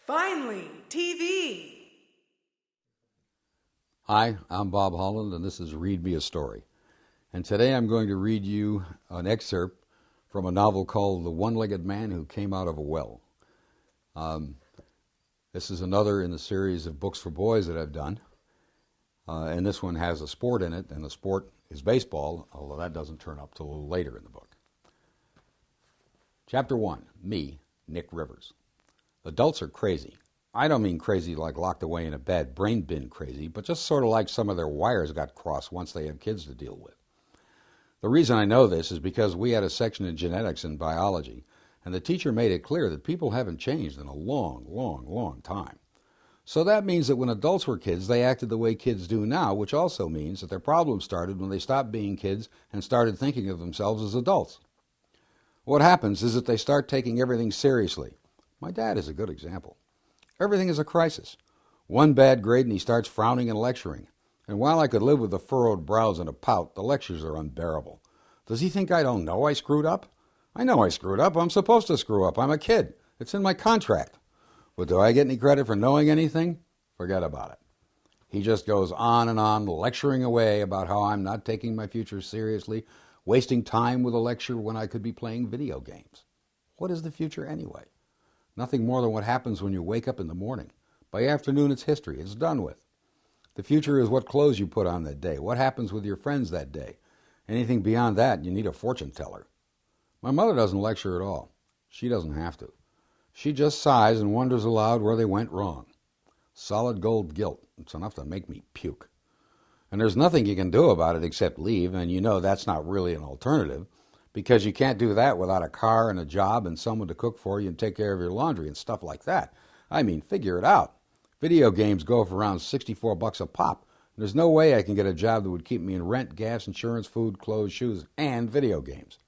Finally, TV. Hi, I'm Bob Holland, and this is Read Me a Story. And today I'm going to read you an excerpt from a novel called The One-Legged Man Who Came Out of a Well. This is another in the series of books for boys that I've done. And this one has a sport in it, and the sport is baseball, although that doesn't turn up till a little later in the book. Chapter 1, Me, Nick Rivers. Adults are crazy. I don't mean crazy like locked away in a bed, brain bin crazy, but just sort of like some of their wires got crossed once they have kids to deal with. The reason I know this is because we had a section in genetics and biology, and the teacher made it clear that people haven't changed in a long time. So that means that when adults were kids, they acted the way kids do now, which also means that their problems started when they stopped being kids and started thinking of themselves as adults. What happens is that they start taking everything seriously. My dad is a good example. Everything is a crisis. One bad grade and he starts frowning and lecturing. And while I could live with the furrowed brows and a pout, the lectures are unbearable. Does he think I don't know I screwed up? I know I screwed up. I'm supposed to screw up. I'm a kid. It's in my contract. But do I get any credit for knowing anything? Forget about it. He just goes on and on, lecturing away about how I'm not taking my future seriously, wasting time with a lecture when I could be playing video games. What is the future anyway? Nothing more than what happens when you wake up in the morning. By afternoon, it's history. It's done with. The future is what clothes you put on that day, what happens with your friends that day. Anything beyond that, you need a fortune teller. My mother doesn't lecture at all. She doesn't have to. She just sighs and wonders aloud where they went wrong. Solid gold guilt. It's enough to make me puke. And there's nothing you can do about it except leave, and you know that's not really an alternative, because you can't do that without a car and a job and someone to cook for you and take care of your laundry and stuff like that. I mean, figure it out. Video games go for around $64 a pop. There's no way I can get a job that would keep me in rent, gas, insurance, food, clothes, shoes, and video games.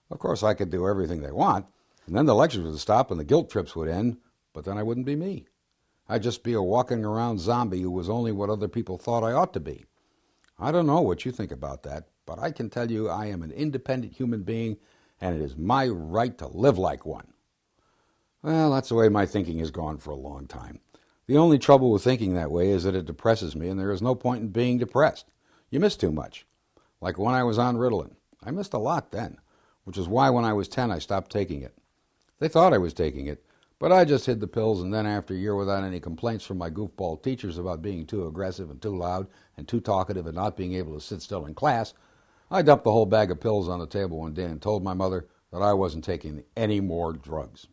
Of course, I could do everything they want, and then the lectures would stop and the guilt trips would end, but then I wouldn't be me. I'd just be a walking around zombie who was only what other people thought I ought to be. I don't know what you think about that, but I can tell you I am an independent human being, and it is my right to live like one. Well, that's the way my thinking has gone for a long time. The only trouble with thinking that way is that it depresses me, and there is no point in being depressed. You miss too much. Like when I was on Ritalin. I missed a lot then, which is why when I was 10 I stopped taking it. They thought I was taking it, but I just hid the pills, and then after a year without any complaints from my goofball teachers about being too aggressive and too loud and too talkative and not being able to sit still in class, I dumped the whole bag of pills on the table one day and told my mother that I wasn't taking any more drugs.